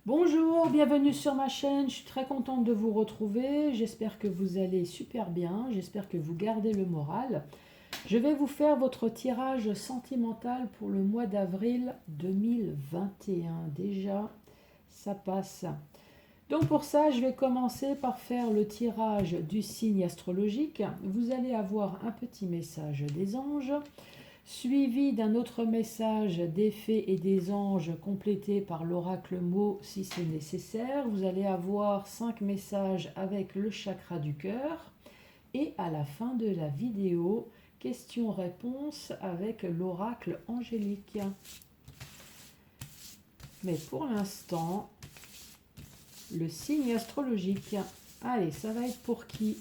Bonjour, bienvenue sur ma chaîne, je suis très contente de vous retrouver, j'espère que vous allez super bien, j'espère que vous gardez le moral. Je vais vous faire votre tirage sentimental pour le mois d'avril 2021. Déjà, ça passe. Donc pour ça, je vais commencer par faire le tirage du signe astrologique. Vous allez avoir un petit message des anges, suivi d'un autre message des fées et des anges complété par l'oracle mot si c'est nécessaire. Vous allez avoir 5 messages avec le chakra du cœur. Et à la fin de la vidéo, questions-réponses avec l'oracle angélique. Mais pour l'instant, le signe astrologique. Allez, ça va être pour qui?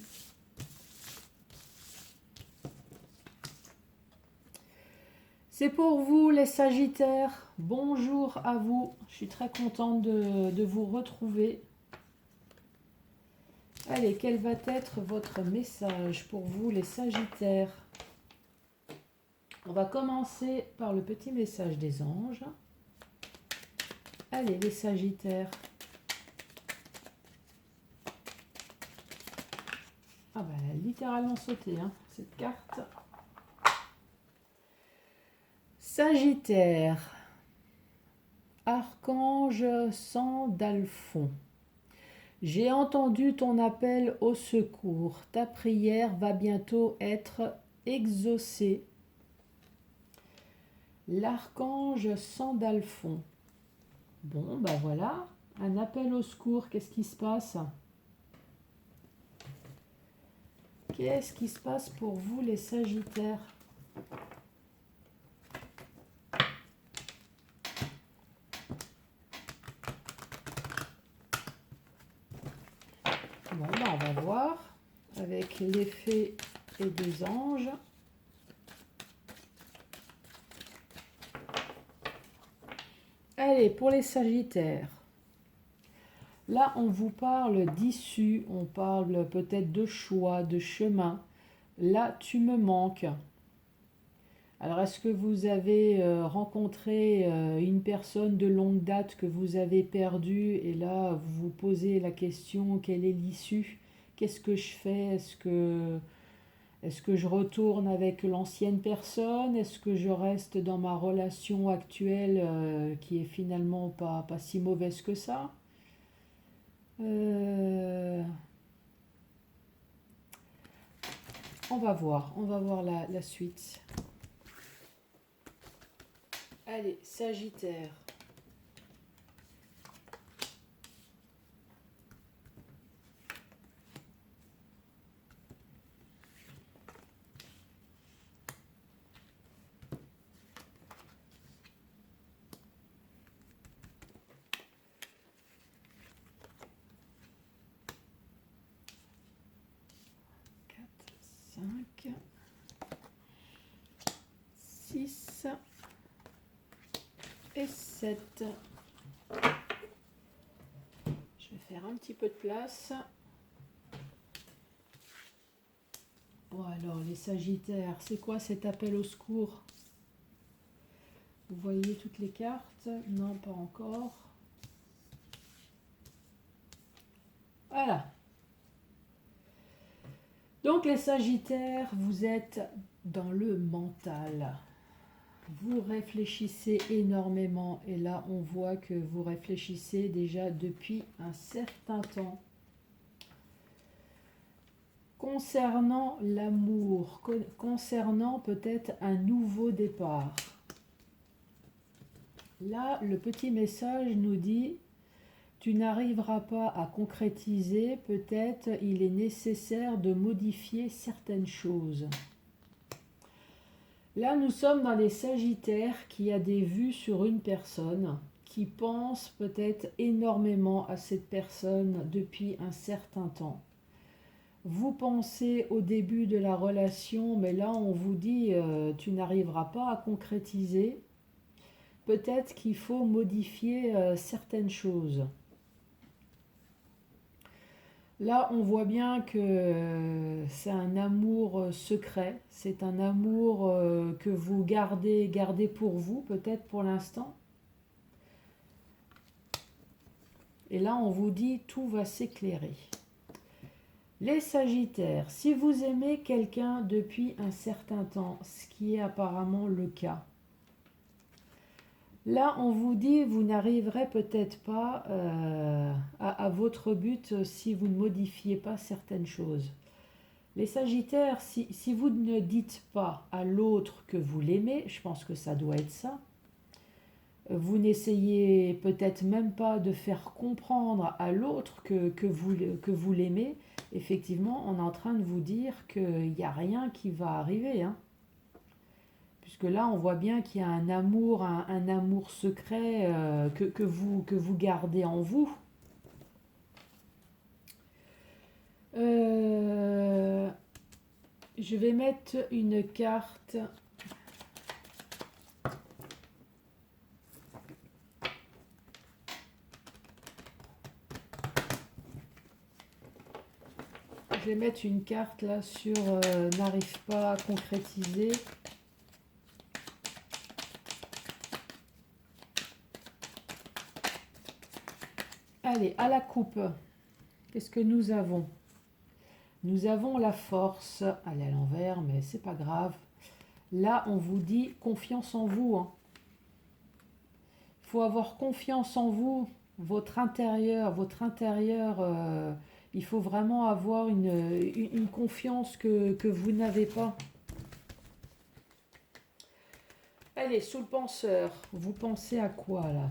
C'est pour vous les Sagittaires. Bonjour à vous. Je suis très contente de vous retrouver. Allez, quel va être votre message pour vous les Sagittaires? On va commencer par le petit message des anges. Allez, les Sagittaires. Ah bah, elle a littéralement sauté, hein, cette carte. Sagittaire. Archange Sandalphon. J'ai entendu ton appel au secours. Ta prière va bientôt être exaucée. L'archange Sandalphon. Bon, ben voilà, un appel au secours. Qu'est-ce qui se passe? Qu'est-ce qui se passe pour vous les Sagittaires? Bon, ben on va voir avec l'effet et des anges. Allez, pour les Sagittaires. Là, on vous parle d'issue, on parle peut-être de choix, de chemin. Là, tu me manques. Alors, est-ce que vous avez rencontré une personne de longue date que vous avez perdue et là, vous vous posez la question, quelle est l'issue? Qu'est-ce que je fais? Est-ce que je retourne avec l'ancienne personne? Est-ce que je reste dans ma relation actuelle qui est finalement pas si mauvaise que ça? Euh, on va voir la suite. Allez, Sagittaire. Quatre, 5, 6 et 7. Je vais faire un petit peu de place. Bon alors les Sagittaires, c'est quoi cet appel au secours? Vous voyez toutes les cartes? Non, pas encore. Voilà. Donc les Sagittaires, vous êtes dans le mental. Vous réfléchissez énormément et là on voit que vous réfléchissez déjà depuis un certain temps. Concernant l'amour, concernant peut-être un nouveau départ. Là, le petit message nous dit, tu n'arriveras pas à concrétiser, peut-être il est nécessaire de modifier certaines choses. Là, nous sommes dans les Sagittaires qui a des vues sur une personne, qui pense peut-être énormément à cette personne depuis un certain temps. Vous pensez au début de la relation, mais là on vous dit tu n'arriveras pas à concrétiser. Peut-être qu'il faut modifier certaines choses. Là on voit bien que c'est un amour secret, c'est un amour que vous gardez pour vous, peut-être pour l'instant. Et là, on vous dit, tout va s'éclairer. Les Sagittaires, si vous aimez quelqu'un depuis un certain temps, ce qui est apparemment le cas, là, on vous dit, vous n'arriverez peut-être pas à votre but si vous ne modifiez pas certaines choses. Les Sagittaires, si vous ne dites pas à l'autre que vous l'aimez, je pense que ça doit être ça, vous n'essayez peut-être même pas de faire comprendre à l'autre que vous l'aimez, effectivement, on est en train de vous dire qu'il n'y a rien qui va arriver, hein. Puisque là, on voit bien qu'il y a un amour secret que vous gardez en vous. Je vais mettre une carte. Je vais mettre une carte là sur n'arrive pas à concrétiser. Allez, à la coupe, qu'est-ce que nous avons? Nous avons la force. Elle est à l'envers, mais c'est pas grave. Là, on vous dit confiance en vous, hein. Il faut avoir confiance en vous, votre intérieur. Il faut vraiment avoir une confiance que vous n'avez pas. Allez, sous le penseur, vous pensez à quoi là?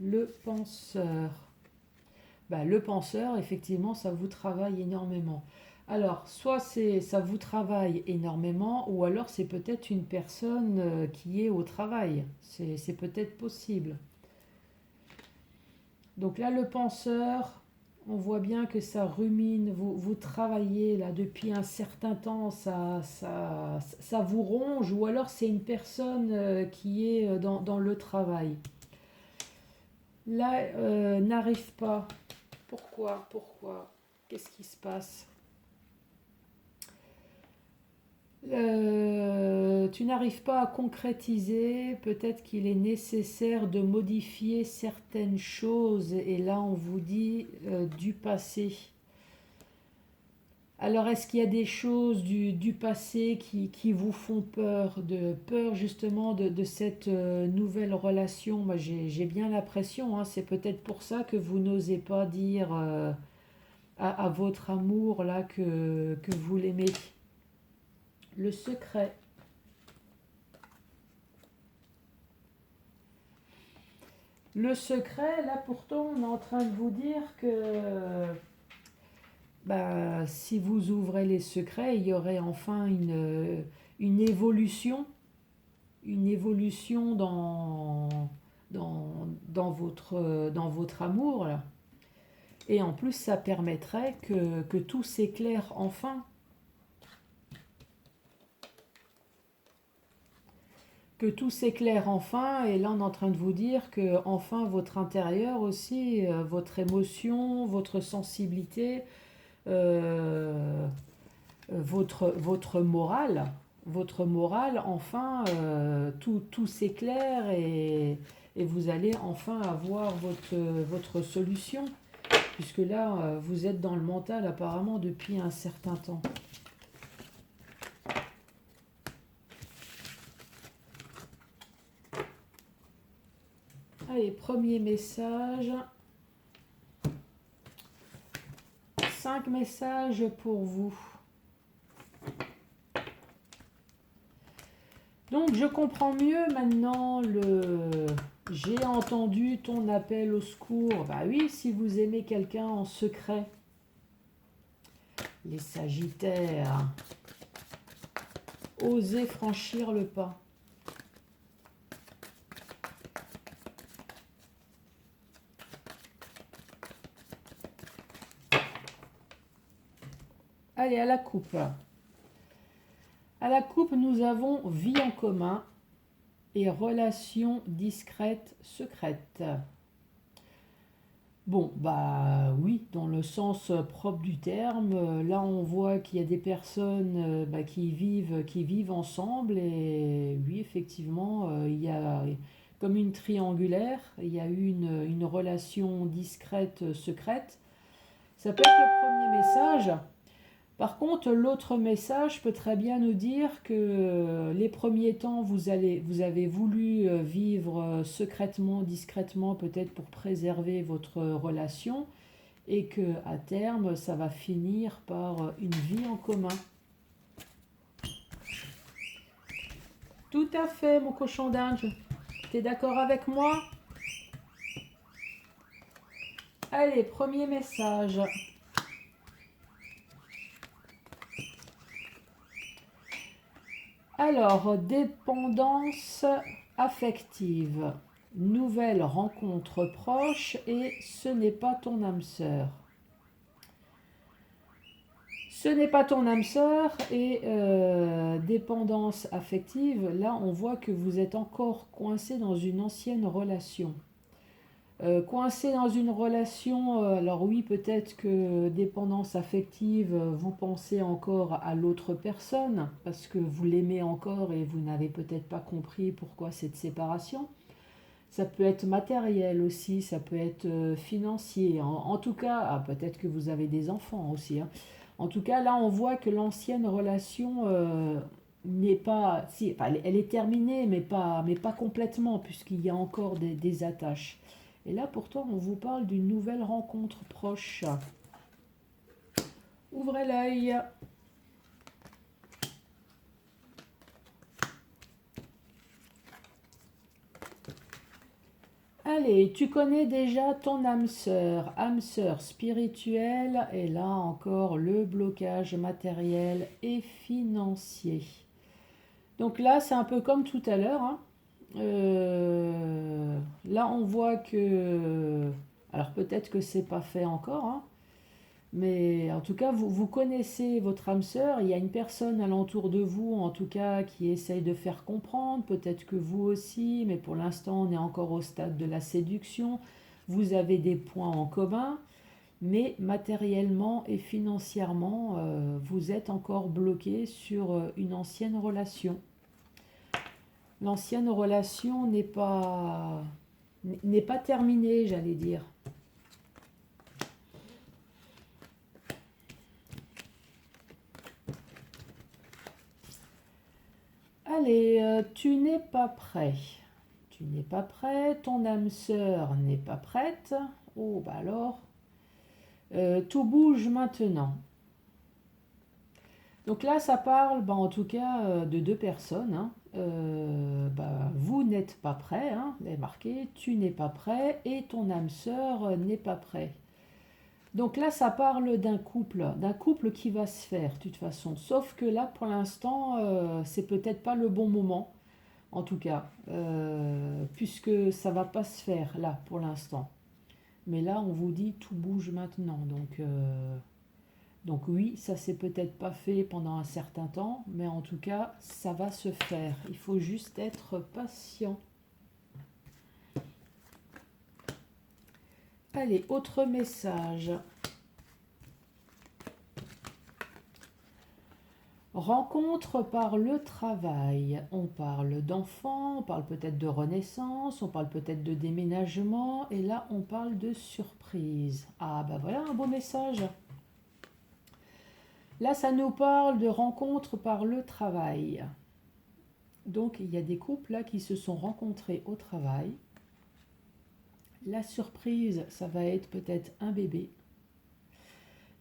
Le penseur. Le penseur, effectivement, ça vous travaille énormément. Alors, soit ça vous travaille énormément, ou alors c'est peut-être une personne qui est au travail. C'est peut-être possible. Donc là, le penseur, on voit bien que ça rumine, vous travaillez là depuis un certain temps, ça vous ronge, ou alors c'est une personne qui est dans le travail. Là, n'arrive pas. Pourquoi? Qu'est-ce qui se passe? Tu n'arrives pas à concrétiser, peut-être qu'il est nécessaire de modifier certaines choses, et là on vous dit du passé. Alors est-ce qu'il y a des choses du passé qui vous font peur justement de cette nouvelle relation? Moi j'ai bien l'impression, hein, c'est peut-être pour ça que vous n'osez pas dire à votre amour là que vous l'aimez. Le secret. Le secret, là pourtant, on est en train de vous dire que si vous ouvrez les secrets, il y aurait enfin une évolution dans votre amour, là. Et en plus, ça permettrait que tout s'éclaire enfin. Que tout s'éclaire enfin, et là on est en train de vous dire que enfin votre intérieur aussi, votre émotion, votre sensibilité, votre morale, enfin tout s'éclaire et vous allez enfin avoir votre solution, puisque là vous êtes dans le mental apparemment depuis un certain temps. Allez, premier message. 5 messages pour vous. Donc, je comprends mieux maintenant j'ai entendu ton appel au secours. Bah oui, si vous aimez quelqu'un en secret. Les Sagittaires. Osez franchir le pas. Allez, à la coupe. À la coupe, nous avons vie en commun et relations discrètes, secrètes. Bon, oui, dans le sens propre du terme. Là, on voit qu'il y a des personnes qui vivent ensemble. Et oui, effectivement, il y a comme une triangulaire. Il y a eu une relation discrète, secrète. Ça peut être le premier message. Par contre, l'autre message peut très bien nous dire que les premiers temps, vous avez voulu vivre secrètement, discrètement, peut-être pour préserver votre relation, et que à terme, ça va finir par une vie en commun. Tout à fait, mon cochon d'Inde. T'es d'accord avec moi? Allez, premier message. Alors, dépendance affective, nouvelle rencontre proche et ce n'est pas ton âme sœur. Ce n'est pas ton âme sœur et dépendance affective, là on voit que vous êtes encore coincé dans une ancienne relation. Coincé dans une relation, alors oui, peut-être que dépendance affective, vous pensez encore à l'autre personne parce que vous l'aimez encore et vous n'avez peut-être pas compris pourquoi cette séparation. Ça peut être matériel aussi, ça peut être financier. En tout cas, peut-être que vous avez des enfants aussi, hein. En tout cas, là, on voit que l'ancienne relation n'est pas... Si, enfin, elle est terminée, mais pas complètement, puisqu'il y a encore des attaches. Et là, pourtant, on vous parle d'une nouvelle rencontre proche. Ouvrez l'œil. Allez, tu connais déjà ton âme sœur spirituelle, et là encore le blocage matériel et financier. Donc là, c'est un peu comme tout à l'heure, hein. Là, on voit que... Alors peut-être que c'est pas fait encore, hein, mais en tout cas, vous connaissez votre âme sœur. Il y a une personne alentour de vous, en tout cas, qui essaye de faire comprendre. Peut-être que vous aussi, mais pour l'instant, on est encore au stade de la séduction. Vous avez des points en commun, mais matériellement et financièrement, vous êtes encore bloqué sur une ancienne relation. L'ancienne relation n'est pas terminée, j'allais dire. Allez, tu n'es pas prêt. Tu n'es pas prêt, ton âme sœur n'est pas prête. Oh, bah alors, tout bouge maintenant. Donc là, ça parle, bah, en tout cas, de deux personnes, hein. Bah, vous n'êtes pas prêt, hein, il est marqué, tu n'es pas prêt et ton âme sœur n'est pas prêt. Donc là, ça parle d'un couple qui va se faire, de toute façon. Sauf que là, pour l'instant, c'est peut-être pas le bon moment, en tout cas, puisque ça va pas se faire là, pour l'instant. Mais là, on vous dit tout bouge maintenant. Donc oui, ça s'est peut-être pas fait pendant un certain temps, mais en tout cas, ça va se faire. Il faut juste être patient. Allez, autre message. Rencontre par le travail. On parle d'enfants, on parle peut-être de renaissance, on parle peut-être de déménagement, et là on parle de surprise. Ah bah voilà un beau message. Là ça nous parle de rencontre par le travail. Donc il y a des couples là qui se sont rencontrés au travail. La surprise, ça va être peut-être un bébé.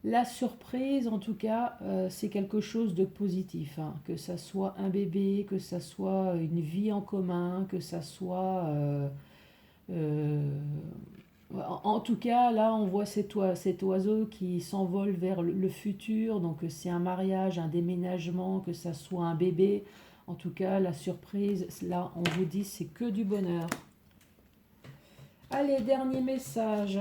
La surprise, en tout cas, c'est quelque chose de positif, hein. Que ça soit un bébé, que ça soit une vie en commun, que ça soit... en tout cas, là, on voit cet oiseau qui s'envole vers le futur. Donc, c'est un mariage, un déménagement, que ça soit un bébé. En tout cas, la surprise, là, on vous dit, c'est que du bonheur. Allez, dernier message.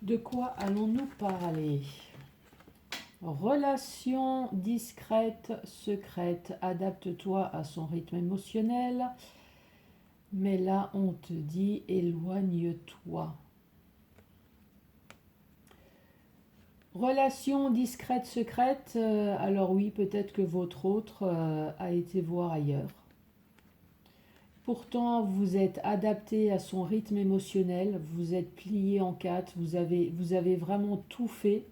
De quoi allons-nous parler? Relation discrète, secrète, adapte-toi à son rythme émotionnel. Mais là, on te dit éloigne-toi. Relation discrète, secrète. Alors oui, peut-être que votre autre a été voir ailleurs. Pourtant, vous êtes adapté à son rythme émotionnel, vous êtes plié en quatre, vous avez vraiment tout fait.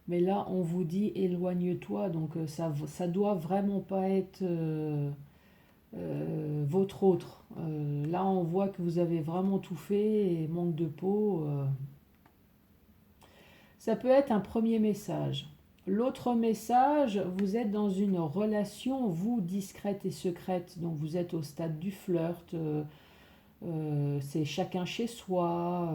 Mais là, on vous dit éloigne-toi, donc ça doit vraiment pas être votre autre. Là, on voit que vous avez vraiment tout fait et manque de peau. Ça peut être un premier message. L'autre message, vous êtes dans une relation, vous, discrète et secrète, donc vous êtes au stade du flirt, c'est chacun chez soi,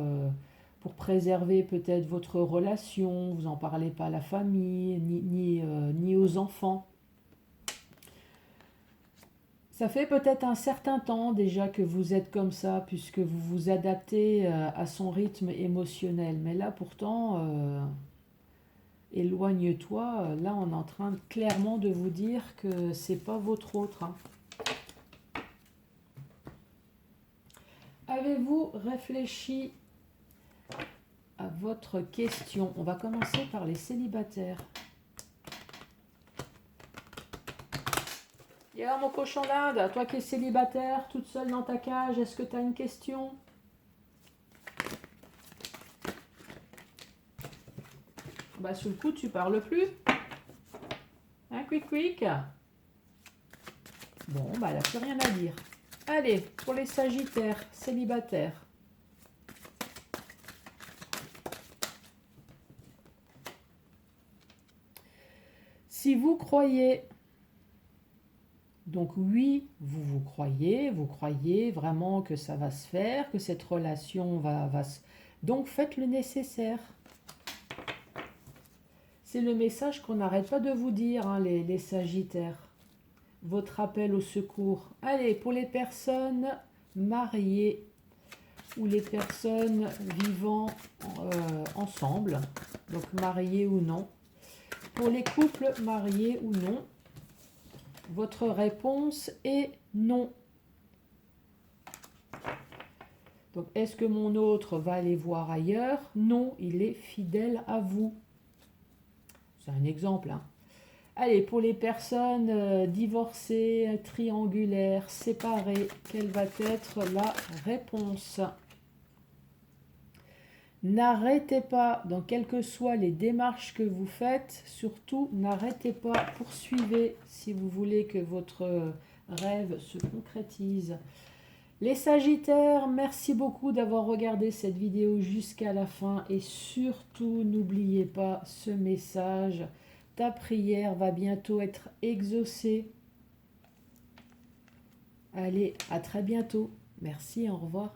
pour préserver peut-être votre relation, vous n'en parlez pas à la famille, ni aux enfants. Ça fait peut-être un certain temps déjà que vous êtes comme ça, puisque vous vous adaptez à son rythme émotionnel. Mais là, pourtant, éloigne-toi. Là, on est en train clairement de vous dire que c'est pas votre autre. Hein. Avez-vous réfléchi à votre question? On va commencer par les célibataires. Et alors, mon cochon d'Inde, toi qui es célibataire, toute seule dans ta cage, est-ce que tu as une question? Bah, sous le coup, tu parles plus. Hein, quick. Bon, bah, elle n'a plus rien à dire. Allez, pour les sagittaires, célibataires. Si vous croyez, donc oui, vous croyez vraiment que ça va se faire, que cette relation va se... Donc faites le nécessaire. C'est le message qu'on n'arrête pas de vous dire, hein, les sagittaires. Votre appel au secours. Allez, pour les personnes mariées ou les personnes vivant ensemble, donc mariées ou non. Pour les couples mariés ou non, votre réponse est non. Donc, est-ce que mon autre va aller voir ailleurs? Non, il est fidèle à vous. C'est un exemple. Hein. Allez, pour les personnes divorcées, triangulaires, séparées, quelle va être la réponse? N'arrêtez pas, dans quelles que soient les démarches que vous faites, surtout n'arrêtez pas, poursuivez si vous voulez que votre rêve se concrétise. Les Sagittaires, merci beaucoup d'avoir regardé cette vidéo jusqu'à la fin et surtout n'oubliez pas ce message. Ta prière va bientôt être exaucée. Allez, à très bientôt. Merci, au revoir.